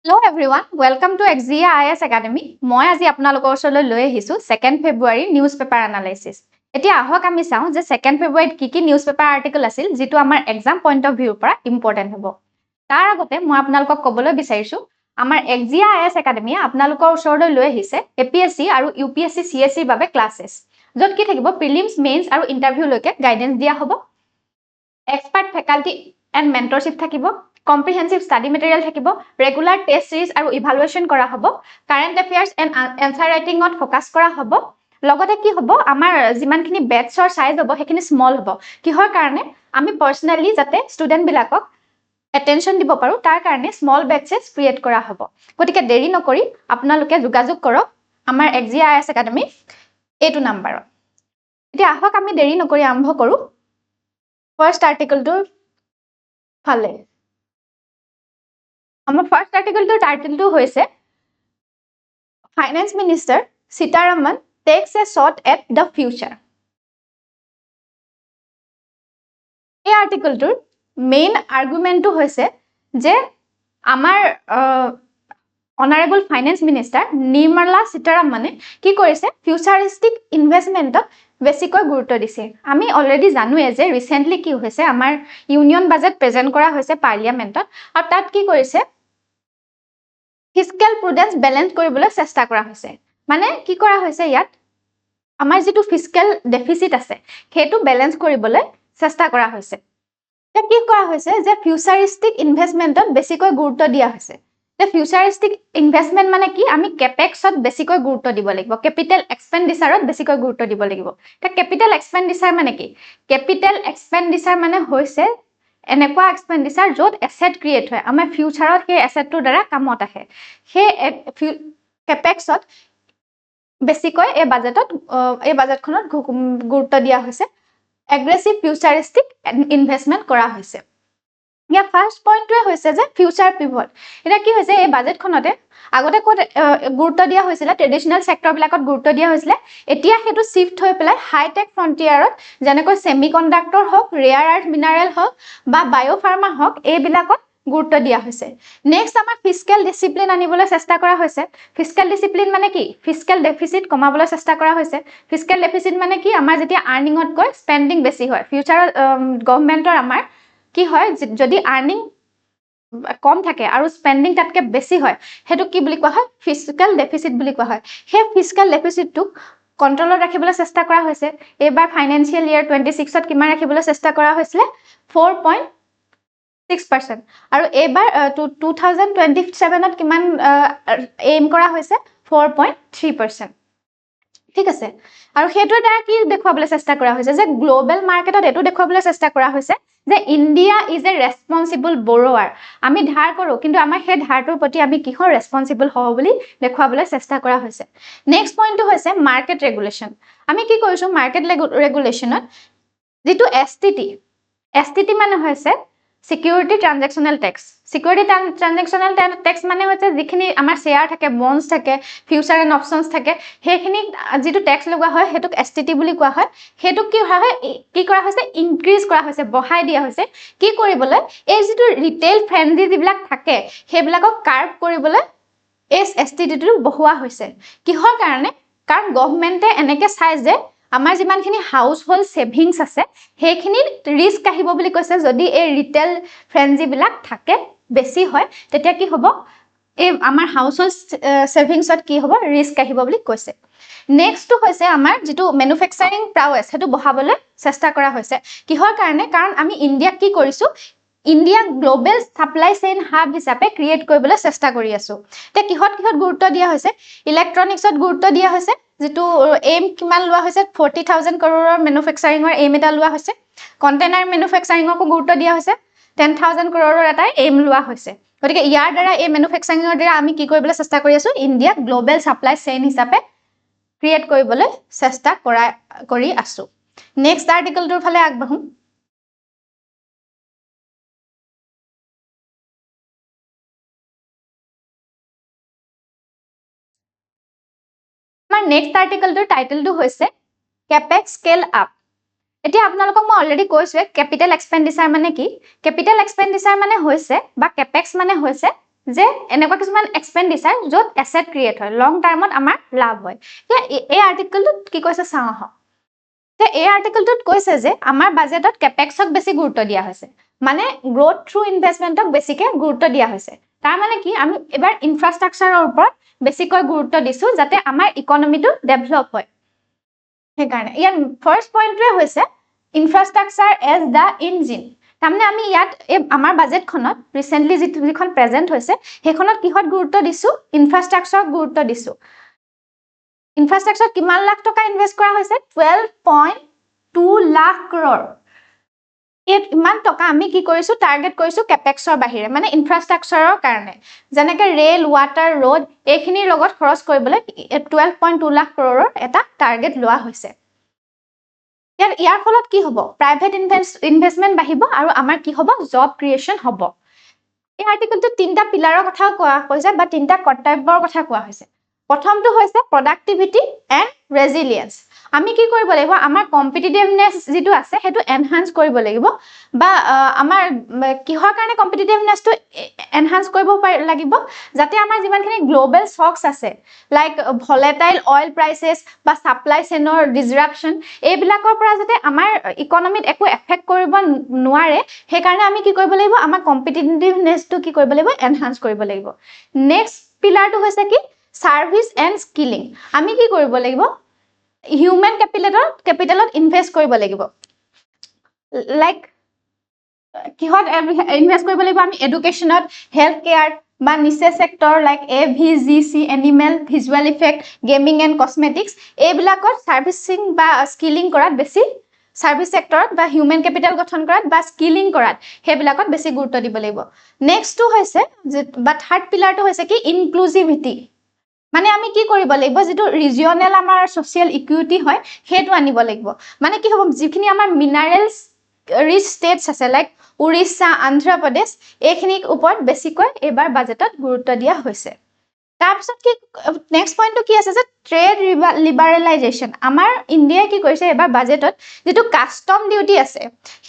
Hello everyone, welcome to XZIA IS Academy. মই আজি আপোনালোকৰ ওচৰলৈ লৈ আহিছো 2nd February news paper analysis. এতিয়া আহক আমি চাও যে 2nd February কি নিউজ পেপাৰ আৰ্টিকেল আছিল যেটো আমাৰ এক্সাম পইণ্ট অফ ভিউৰ পৰা ইম্পৰ্টেন্ট হ'ব। তাৰ আগতে মই আপোনালোকক ক'বলৈ বিচাৰিছো আমাৰ XZIA IS Academy আপোনালোকৰ ওচৰলৈ লৈ আহিছে APSC আৰু UPSC CSC বাবে ক্লাसेस যত কি থাকিব প্ৰিলিমছ মেইনছ আৰু ইন্টাৰভিউ লৈকে গাইডেন্স দিয়া হ'ব। এক্সপাৰ্ট ফেকাল্টি এণ্ড মেন্টৰশিপ থাকিব। Comprehensive study material থাকিব regular test series আৰু evaluation কৰা হ'ব current affairs and answer writing to focus কৰা হ'ব লগতে কি হ'ব আমাৰ যিমানখিনি বেটছৰ সাইজ হ'ব হেখিনি স্মল হ'ব কিহৰ কাৰণে আমি পাৰ্সোনালি যাতে ষ্টুডেন্ট বিলাকক attention দিব পাৰো তাৰ কাৰণে স্মল বেটছেছ ক্ৰিয়েট কৰা হ'ব গতিকে দেৰি নকৰি আপোনালোকে যোগাযোগ কৰক আমাৰ XZIA IS Academy এইটো নম্বৰত এতিয়া আহক আমি দেৰি নকৰি আৰম্ভ কৰো ফাৰ্স্ট আৰ্টিকেলটোৰ ফালে Our first article title hoise Finance Minister Sitaraman takes a shot at the future. This article main argument hoise je amar Honorable Finance Minister Nirmala Sitaraman ki korise futuristic investment বেছিকৈ গুৰুত্ব দিছে আমি already জানোৱে যে recently কি হৈছে আমাৰ union budget present কৰা হৈছে পাৰ্লিয়ামেন্টত আৰু তাত কি কৰিছে ফিস্কেল প্ৰুডেন্স বেলেন্স কৰিবলৈ চেষ্টা কৰা হৈছে মানে কি কৰা হৈছে ইয়াত আমাৰ যেটো ফিস্কেল ডেফিসিট আছে হেতু বেলেন্স কৰিবলৈ চেষ্টা কৰা হৈছে তে কি কৰা হৈছে যে ফিউচাৰিস্টিক ইনভেষ্টমেন্টত বেছিকৈ গুৰুত্ব দিয়া হৈছে তে ফিউচাৰিস্টিক ইনভেষ্টমেন্ট মানে কি আমি কেপেক্সত বেছিকৈ গুৰুত্ব দিব লাগিব ক্যাপিটাল এক্সপেন্ডিচাৰত বেছিকৈ গুৰুত্ব দিব লাগিব তে ক্যাপিটাল এক্সপেন্ডিচাৰ মানে কি ক্যাপিটাল এক্সপেন্ডিচাৰ মানে হৈছে এনেকুৱা এক্সপেন্ডিচাৰ যত এসেট ক্ৰিয়েট হয় আমাৰ ফিউচাৰত হে এসেটটোৰ দ্বাৰা কামত আহে হে কেপেক্সত বেছিকৈ এই বাজেটখনত গুৰুত্ব দিয়া হৈছে এগ্ৰেছিভ ফিউচাৰিস্টিক ইনভেষ্টমেন্ট কৰা হৈছে ইয়া ফাৰ্স্ট পইণ্টটোৱে হৈছে যে ফিউচাৰ পিভট এটা কি হৈছে এই বাজেটখনতে আগতে কোত গুৰুত্ব দিয়া হৈছিল ট্ৰেডিশনাল সেক্টৰ বিলাকত গুৰুত্ব দিয়া হৈছিল এতিয়া হেতু শিফট হৈ পেলাই হাইটেক ফ্ৰন্টিয়াৰত যেনেকৈ সেমিকন্ডাক্টৰ হক ৰেয়াৰ আৰ্থ মিনাৰেল হক বা বায়োফাৰ্মা হক এই বিলাকত গুৰুত্ব দিয়া হৈছে নেক্সট আমাৰ ফিস্কেল ডিসিপ্লিন আনিবলৈ চেষ্টা কৰা হৈছে ফিস্কেল ডিসিপ্লিন মানে কি ফিস্কেল ডেফিসিট কমাবলৈ চেষ্টা কৰা হৈছে ফিস্কেল ডেফিসিট মানে কি আমাৰ যেতিয়া আৰ্নিংত কৈ স্পেন্ডিং বেছি হয় ফিউচাৰ গভৰ্নমেন্টৰ আমাৰ কি হয় যদি আৰ্নিং কম থাকে আৰু স্পেন্ডিং তাতকে বেছি হয় হেতু কি বুলি কোৱা হয় ফিস্কেল ডেফিসিট বুলি কোৱা হয় হে ফিস্কেল ডেফিসিটটো কন্ট্ৰলত ৰাখিবলৈ চেষ্টা কৰা হৈছে এবাৰ ফাইনান্সিয়েল ইয়াৰ 26 ত কিমান ৰাখিবলৈ চেষ্টা কৰা হৈছিল 4.6% আৰু এবাৰ 2027 ত কিমান এইম কৰা হৈছে 4.3% ঠিক আছে আৰু হেতুৰ দ্বাৰা কি দেখুৱাবলৈ চেষ্টা কৰা হৈছে যে গ্লোবাল মাৰ্কেটত এটো দেখুৱাবলৈ চেষ্টা কৰা হৈছে যে ইন্ডিয়া ইজ এ ৰেসপন্সিবল বৰোৱাৰ আমি ধাৰ কৰো কিন্তু আমাৰ হে ধাৰটোৰ প্ৰতি আমি কিহৰ ৰেসপন্সিবল হ'ব বুলি দেখুৱাবলৈ চেষ্টা কৰা হৈছে নেক্সট পইণ্টটো হৈছে মাৰ্কেট ৰেগুলেশন আমি কি কৰিছো মাৰ্কেট ৰেগুলেশনত যেটো এসটিটি মানে হৈছে সিকিউৰিটি ট্ৰানজেকচনেল টেক্স সিকিউৰিটি ট্ৰানজেকচনেল টেক্স মানে হৈছে যিখিনি আমাৰ শেয়াৰ থাকে বন্ডছ থাকে ফিউচাৰ এণ্ড অপশনছ থাকে হেখিনি যেটো টেক্স লগা হয় হেতুক এসটিটি বুলি কোৱা হয় হেতুক কি হয় কি কৰা হৈছে ইনক্ৰিজ কৰা হৈছে বঢ়াই দিয়া হৈছে কি কৰিবলৈ এই যেটো ৰিটেইল ফ্ৰেন্ডলি যিবিলাক থাকে হেবিলাকক কাৰ্ভ কৰিবলৈ এসটিটিটো বঢ়োৱা হৈছে কিহৰ কাৰণে কাৰণ গভৰ্নমেন্টে এনেকে চাই যে আমাৰ যিমানখিনি হাউস হোল্ড সেভিংস আছে হেখিনি ৰিস্ক আহিব বুলি কৈছে যদি এই ৰিটেইল ফ্ৰেন্ডলি বিলাক থাকে বেছি হয় তেতিয়া কি হ'ব এই আমাৰ হাউস হোল্ড সেভিংসত কি হ'ব ৰিস্ক আহিব বুলি কৈছে নেক্সট হৈছে আমাৰ যেটো ম্যানুফ্যাকচাৰিং প্ৰাউৱেছ হেতু বঢ়াবলৈ চেষ্টা কৰা হৈছে কিহৰ কাৰণে কাৰণ আমি ইন্ডিয়াক কি কৰিছো India global supply chain hub হিচাপে ক্ৰিয়েট কৰিবলৈ চেষ্টা কৰি আছো তে কিহত গুৰুত্ব দিয়া হৈছে ইলেক্ট্ৰনিক্সত গুৰুত্ব দিয়া হৈছে যেটো এইম কিমান লোৱা হৈছে 40000 কৰোৰৰ ম্যানুফ্যাকচাৰিংৰ এইম এটা লোৱা হৈছে কন্টেইনাৰ ম্যানুফ্যাকচাৰিংকো গুৰুত্ব দিয়া হৈছে 10000 কৰোৰৰ এটা এইম লোৱা হৈছে গতিকে ইয়াৰ দ্বাৰা এই ম্যানুফ্যাকচাৰিংৰ দ্বাৰা আমি কি কৰিবলৈ চেষ্টা কৰি আছো ইন্ডিয়া গ্লোবাল সাপ্লাই চেইন হিচাপে ক্ৰিয়েট কৰিবলৈ চেষ্টা কৰি আছো নেক্সট আৰ্টিকেলটোৰ ফালে আগবাঢ়ো আমাৰ নেক্সট আৰ্টিকেলটোৰ টাইটেলটো হৈছে কেপেক্স স্কেল আপ এতিয়া আপোনালোকক মই অলৰেডি কৈছো ক্যাপিটাল এক্সপেন্ডিচাৰ মানে কি ক্যাপিটাল এক্সপেন্ডিচাৰ মানে হৈছে বা কেপেক্স মানে হৈছে যে এনেকুৱা কিছুমান এক্সপেণ্ডিচাৰ য'ত এছেট ক্ৰিয়েট হয় লং টাৰ্মত আমাৰ লাভ হয় এই আৰ্টিকলটোত কি কৈছে চাওঁ আহক এই আৰ্টিকলটোত কৈছে যে আমাৰ বাজেটত কেপেক্সক বেছি গুৰুত্ব দিয়া হৈছে মানে গ্ৰোথ থ্ৰু ইনভেষ্টমেণ্টক বেছিকে গুৰুত্ব দিয়া হৈছে তাৰ মানে কি আমি এবাৰ ইনফ্ৰাষ্ট্ৰাকচাৰৰ ওপৰত বেছিকৈ গুৰুত্ব দিছো যাতে আমাৰ ইকনমিটো ডেভেলপ হয় সেইকাৰণে ইয়াৰ ফাৰ্ষ্ট পইণ্টটোৱে হৈছে ইনফ্ৰাষ্ট্ৰাকচাৰ এজ দ্য ইঞ্জিন তাৰমানে আমি ইয়াত এই আমাৰ বাজেটখনত ৰিচেণ্টলি যিখন প্ৰেজেণ্ট হৈছে সেইখনত কিহত গুৰুত্ব দিছো ইনফ্ৰাষ্ট্ৰাকচাৰক গুৰুত্ব দিছো ইনফ্ৰাষ্ট্ৰাকচাৰত কিমান লাখ টকা ইনভেষ্ট কৰা হৈছে 12.2 লাখ ক্ৰ'ৰ ইমান টকা আমি কি কৰিছো টাৰ্গেট কৰিছো কেপেক্সৰ বাহিৰে মানে ইনফ্ৰাষ্ট্ৰাকচাৰৰ কাৰণে যেনেকে ৰেল ৱাটাৰ ৰোড এইখিনিৰ লগত খৰচ কৰিবলৈ 12.2 লাখ ক্ৰ'ৰৰ এটা টাৰ্গেট লোৱা হৈছে ইয়াৰ ফলত কি হ'ব প্ৰাইভেট ইনভেষ্টমেণ্ট বাঢ়িব আৰু আমাৰ কি হ'ব জব ক্ৰিয়েশ্যন হ'ব এই আৰ্টিকলটোত তিনিটা পিলাৰৰ কথা কোৱা হৈছে বা তিনিটা কৰ্তব্যৰ কথা কোৱা হৈছে প্ৰথমটো হৈছে প্ৰডাক্টিভিটি এণ্ড ৰেজিলিয়েন্স আমি কি কৰিব লাগিব আমাৰ কম্পিটিটিভনেছ যিটো আছে সেইটো এনহান্স কৰিব লাগিব বা আমাৰ কিহৰ কাৰণে কম্পিটিটিভনেছটো এনহান্স কৰিব লাগিব যাতে আমাৰ যিমানখিনি গ্লোবেল শ্বকছ আছে লাইক ভলেটাইল অইল প্ৰাইচেছ বা ছাপ্লাই চেইনৰ ডিছৰাপশ্যন এইবিলাকৰ পৰা যাতে আমাৰ ইকনমিত একো এফেক্ট কৰিব নোৱাৰে সেইকাৰণে আমি কি কৰিব লাগিব আমাৰ কম্পিটিটিভনেছটো কি কৰিব লাগিব এনহান্স কৰিব লাগিব নেক্সট পিলাৰটো হৈছে কি সাৰ্ভিস এণ্ড স্কিলিং আমি কি কৰিব লাগিব হিউমেন কেপিটেলত ইনভেষ্ট কৰিব লাগিব লাইক কিহত ইনভেষ্ট কৰিব লাগিব আমি এডুকেশ্যনত হেল্থ কেয়াৰ বা নিচে sector like AVGC animal visual effect gaming and cosmetics এইবিলাকত সাৰ্ভিসিং বা স্কিলিং কৰাত বেছি সাৰ্ভিস সেক্টৰত বা হিউমেন কেপিটেল গঠন কৰাত বা স্কিলিং কৰাত সেইবিলাকত বেছি গুৰুত্ব দিব লাগিব নেক্সটটো হৈছে বা থাৰ্ড পিলাৰটো হৈছে কি ইনক্লুজিভিটি মানে আমি কি কৰিব লাগিব যেটো ৰিজিয়নেল আমাৰ সোশ্যাল ইকুইটি হয় হেতু আনিব লাগিব মানে কি হ'ব যিখিনি আমাৰ মিনাৰেলছ ৰিচ ষ্টেটছ আছে লাইক উৰিষ্যা আন্ধ্ৰ প্ৰদেশ এইখিনিৰ ওপৰত বেছিকৈ এবাৰ বাজেটত গুৰুত্ব দিয়া হৈছে তাৰপিছত কি নেক্সট পইণ্টটো কি আছে যে ট্ৰেড লিবাৰেলাইজেশ্যন আমাৰ ইণ্ডিয়াই কি কৰিছে এবাৰ বাজেটত যেটো কাষ্টম ডিউটি আছে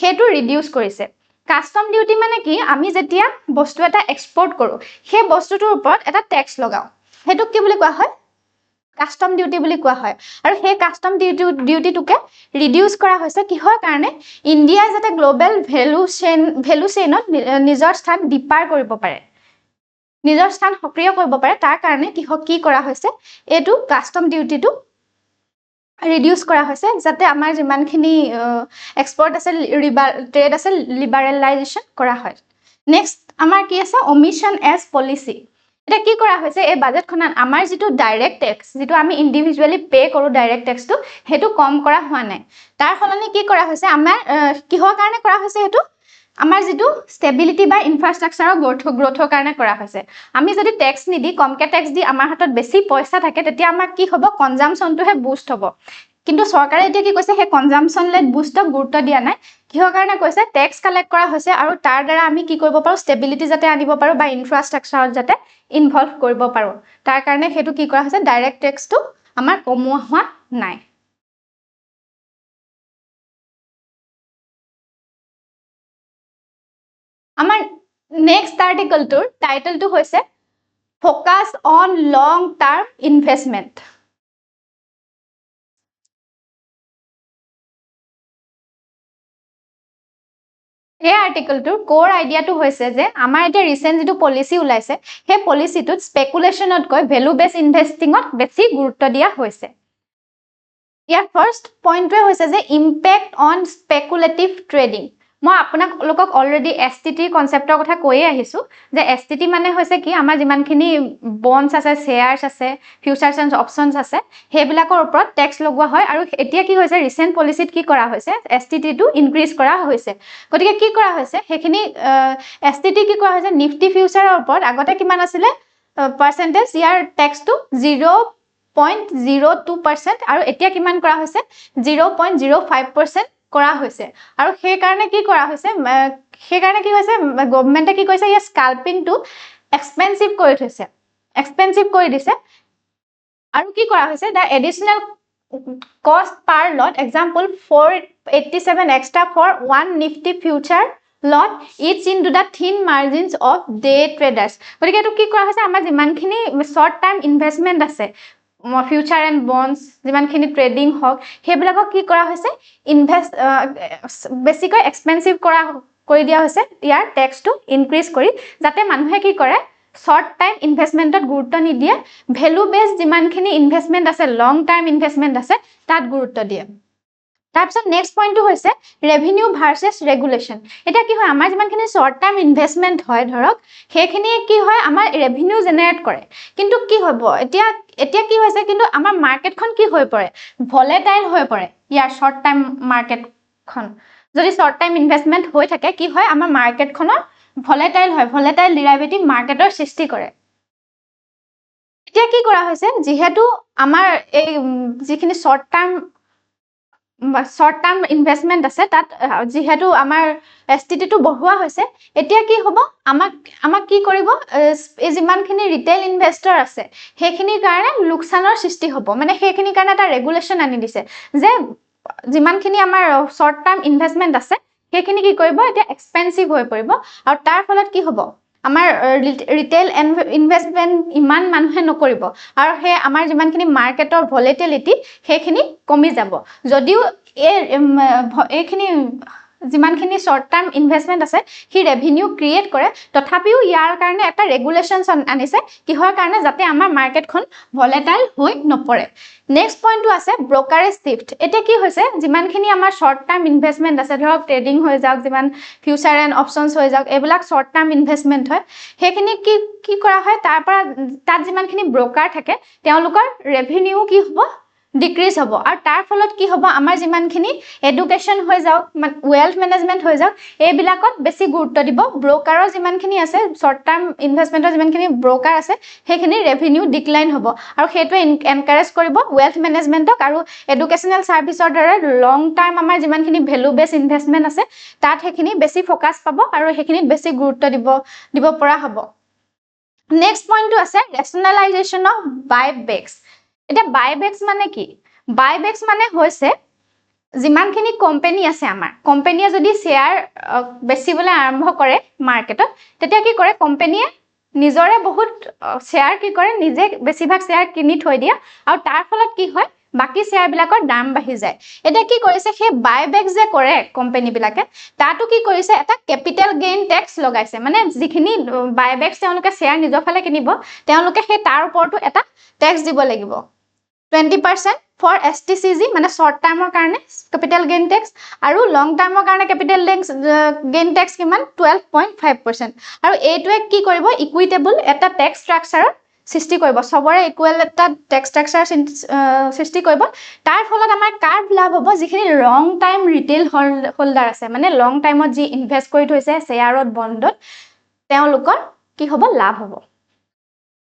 হেতু ৰিডিউস কৰিছে কাষ্টম ডিউটি মানে কি আমি যেতিয়া বস্তু এটা এক্সপোৰ্ট কৰো সেই বস্তুটোৰ ওপৰত এটা ট্যাক্স লগাও হেতু কি বুলি কোৱা হয় কাষ্টম ডিউটি বুলি কোৱা হয় আৰু সেই কাষ্টম ডিউটিটোকে ৰিডিউস কৰা হৈছে কিহৰ কাৰণে ইণ্ডিয়াই যাতে গ্লোবেল ভ্যালু চেইনত নিজৰ স্থান ডিপাৰ কৰিব পাৰে নিজৰ স্থান সক্ৰিয় কৰিব পাৰে তাৰ কাৰণে কি কৰা হৈছে এটো কাষ্টম ডিউটিটো ৰিডিউস কৰা হৈছে যাতে আমাৰ যিমানখিনি এক্সপোৰ্ট আছে ট্ৰেড আছে লিবাৰেলাইজেশ্যন কৰা হয় নেক্সট আমাৰ কি আছে অমিশন এজ পলিসি এটা কি কৰা হৈছে এই বাজেটখনত আমাৰ যেটো ডাইৰেক্ট ট্যাক্স যেটো আমি ইন্ডিভিজুয়ালি পে কৰো ডাইৰেক্ট ট্যাক্সটো হেতু কম কৰা হোৱা নাই তাৰ ফলনি কি কৰা হৈছে আমাৰ কিহৰ কাৰণে কৰা হৈছে হেতু আমাৰ যেটো ষ্টেবিলিটি বা ইনফ্ৰাষ্ট্ৰাকচাৰৰ গ্ৰোথৰ কাৰণে কৰা হৈছে আমি যদি ট্যাক্স নিদি কমকে ট্যাক্স দি আমাৰ হাতত বেছি পইচা থাকে তেতিয়া আমাৰ কি হ'ব কনজাম্পশনটোহে বুষ্ট হ'ব কিন্তু সৰকাৰে এতিয়া কি কৈছে হে কনজাম্পশন লেট বুষ্টক গুৰুত্ব দিয়া নাই কিহৰ কাৰণে কৈছে ট্যাক্স কালেক্ট কৰা হৈছে আৰু তাৰ দ্বাৰা আমি কি কৰিব পাৰো ষ্টেবিলিটি যাতে আনিব পাৰো বা ইনফ্ৰাষ্ট্ৰাকচাৰত যাতে ইনভলভ কৰিব পাৰো তাৰ কাৰণে হেতু কি কৰা হৈছে ডাইৰেক্ট ট্যাক্সটো আমাৰ কমোৱা হোৱা নাই আমাৰ নেক্সট আৰ্টিকলটোৰ টাইটেলটো হৈছে focus on long term investment এই আৰ্টিকলটোৰ কোৰ আইডিয়াটো হৈছে যে আমাৰ এটা ৰিসেন্ট যেটো পলিসি ওলাইছে হে পলিসিটোত স্পেকুলেশনতকৈ ভ্যালু বেস ইনভেস্টিংত বেছি গুৰুত্ব দিয়া হৈছে ইয়াৰ ফাৰ্ষ্ট পইণ্টটোৱে হৈছে যে ইম্পেক্ট অন স্পেকুলেটিভ ট্ৰেডিং মই আপোনালোকক অলৰেডি এসটিটি কনসেপ্টৰ কথা কৈয়ে আহিছো যে এসটিটি মানে হৈছে কি আমাৰ যিমানখিনি বন্ডছ আছে শেয়াৰছ আছে ফিউচাৰছ এণ্ড অপশনছ আছে হেবিলাকৰ ওপৰত ট্যাক্স লগোৱা হয় আৰু এতিয়া কি হৈছে ৰিসেন্ট পলিসিত কি কৰা হৈছে এসটিটি টো ইনক্ৰিজ কৰা হৈছে গতিকে কি কৰা হৈছে হেখিনি এসটিটি কি কৰা হৈছে নিফটি ফিউচাৰৰ ওপৰত আগতে কিমান আছিল পাৰ্সেন্টেজ ইয়াৰ ট্যাক্সটো 0.02% আৰু এতিয়া কিমান কৰা হৈছে 0.05% কৰা হৈছে আৰু সেই কাৰণে কি কৰা হৈছে গভৰ্ণমেণ্টে কি কৈছে ইয়া স্কাল্পিং টু এক্সপেন্সিভ কৰি থৈছে এক্সপেন্সিভ কৰি দিছে আৰু কি কৰা হৈছে the additional cost per lot example 487 extra for 1 Nifty future lot each into the thin margins of day traders গতিকে এটো কি কৰা হৈছে আমাৰ যিমানখিনি short term investment আছে future and bonds যিমানখিনি ট্ৰেডিং হক হেবিলাকক কি কৰা হৈছে ইনভেস্ট বেছিকৈ এক্সপেন্সিভ কৰি দিয়া হৈছে ইয়াৰ ট্যাক্সটো ইনক্ৰিজ কৰি যাতে মানুহে কি কৰে short time investmentত গুৰুত্ব নিদিয়ে ভ্যালু বেস যিমানখিনি ইনভেষ্টমেন্ট আছে লং টাইম ইনভেষ্টমেন্ট আছে তাত গুৰুত্ব দিয়ে তাৰপিছত নেক্সট পইণ্টটো হৈছে ৰেভিনিউ ভাৰ্সেস ৰেগুলেশন এটা কি হয় আমাৰ যিমানখিনি শৰ্ট টাইম ইনভেষ্টমেন্ট হয় ধৰক সেইখিনি কি হয় আমাৰ ৰেভিনিউ জেনাৰেট কৰে কিন্তু কি হ'ব এতিয়া কি হৈছে কিন্তু আমাৰ মাৰ্কেটখন কি হৈ পৰে ভলেটাইল হৈ পৰে ইয়াৰ শৰ্ট টাইম মাৰ্কেটখন যদি শৰ্ট টাইম ইনভেষ্টমেন্ট হৈ থাকে কি হয় আমাৰ মাৰ্কেটখনৰ ভলেটাইল হয় ভলেটাইল ডেৰিভেটিভ মাৰ্কেটৰ সৃষ্টি কৰে এতিয়া কি কৰা হৈছে যেহেতু আমাৰ এই যিখিনি শৰ্ট টাৰ্ম ইনভেষ্টমেন্ট আছে তাত যেহেতু আমাৰ এসটিটিটো বঢ়োৱা হৈছে এতিয়া কি হ'ব আমাক কি কৰিব এই যিমানখিনি ৰিটেইল ইনভেষ্টৰ আছে সেইখিনিৰ কাৰণে লোকসানৰ সৃষ্টি হ'ব মানে সেইখিনিৰ কাৰণে এটা ৰেগুলেশন আনি দিছে যে যিমানখিনি আমাৰ শৰ্ট টাৰ্ম ইনভেষ্টমেন্ট আছে সেইখিনি কি কৰিব এতিয়া এক্সপেন্সিভ হৈ পৰিব আৰু তাৰ ফলত কি হ'ব আমাৰ ৰিটেইল ইনভেষ্টমেন্ট ইমান মানুহে নকৰিব আৰু হে আমাৰ যিমানখিনি মাৰ্কেটৰ ভলেটিলিটি সেইখিনি কমি যাব যদিও এইখিনি যিমানখিনি শৰ্ট টাৰ্ম ইনভেষ্টমেন্ট আছে হি ৰেভিনিউ ক্ৰিয়েট কৰে তথাপিও ইয়াৰ কাৰণে এটা ৰেগুলেশনছ আনিছে কিহৰ কাৰণে যাতে আমাৰ মাৰ্কেটখন ভলেটাইল হৈ নপৰে নেক্সট পইণ্টটো আছে ব্ৰোকাৰেজ থিফট এটা কি হৈছে যিমানখিনি আমাৰ শৰ্ট টাৰ্ম ইনভেষ্টমেন্ট আছে ধৰক ট্ৰেডিং হৈ যাওক যিমান ফিউচাৰ এণ্ড অপশনছ হৈ যাওক এইবিলাক শৰ্ট টাৰ্ম ইনভেষ্টমেন্ট হয় সেইখিনি কি কৰা হয় তাৰ পৰা তাত যিমানখিনি ব্ৰোকাৰ থাকে তেওঁলোকৰ ৰেভিনিউ কি হ'ব ডিক্ৰিজ হ'ব আৰু তাৰ ফলত কি হ'ব আমাৰ যিমানখিনি এডুকেশ্যন হৈ যাওক ওয়েলথ ম্যানেজমেন্ট হৈ যাওক এইবিলাকত বেছি গুৰুত্ব দিব ব্ৰোকাৰৰ যিমানখিনি আছে শৰ্ট টাৰ্ম ইনভেষ্টমেন্টৰ যিমানখিনি ব্ৰোকাৰ আছে সেইখিনি ৰেভিনিউ ডিক্লাইন হ'ব আৰু সেইটোৱে এনকাৰেজ কৰিব ওয়েলথ ম্যানেজমেন্টক আৰু এডুকেশ্যনেল সাৰ্ভিসৰ দৰে লং টাৰ্ম আমাৰ যিমানখিনি ভ্যালু বেস ইনভেষ্টমেন্ট আছে তাত সেইখিনি বেছি ফোকাস পাব আৰু সেইখিনিত বেছি গুৰুত্ব দিব পৰা হ'ব নেক্সট পইণ্টটো আছে ৰেশনালাইজেশ্যন অফ বাইবেক্স এটা বাইবেক্স মানে কি বাইবেক্স মানে হৈছে যিমানখিনি কোম্পানী আছে আমাৰ কোম্পানীয়ে যদি শেয়াৰ বেচিবলৈ আৰম্ভ কৰে মাৰ্কেটত তেতিয়া কি কৰে কোম্পানীয়ে নিজৰে বহুত শেয়াৰ কি কৰে নিজে বেছিভাগ শেয়াৰ কিনি থৈ দিয়ে আৰু তাৰ ফলত কি হয় বাকি শেয়াৰ বিলাকৰ দাম বাঢ়ি যায় এটা কি কৰিছে সেই বাইবেক যে কৰে কোম্পানী বিলাকে তাতো কি কৰিছে এটা ক্যাপিটাল গেইন ট্যাক্স লগাইছে মানে যিখিনি বাইবেক্স তেওঁলোকে শেয়াৰ নিজৰ ফালে কিনিব তেওঁলোকে সেই তাৰ ওপৰতো এটা ট্যাক্স দিব লাগিব 20% for STCG মানে short term কাৰণে capital gain tax আৰু long term কাৰণে capital gain tax কিমান 12.5% আৰু এইটোৱে কি কৰিব ইকুইটেবল এটা tax structure সৃষ্টি কৰিব সবৰে ইকুৱেল এটা tax structure সৃষ্টি কৰিব তাৰ ফলত আমাৰ কাৰ লাভ হ'ব যিখিনি লং টাইম ৰিটেইল হোল্ডাৰ আছে মানে লং টাইমত যি ইনভেষ্ট কৰি থৈছে শেয়াৰত বণ্ডত তেওঁলোকৰ কি হ'ব লাভ হ'ব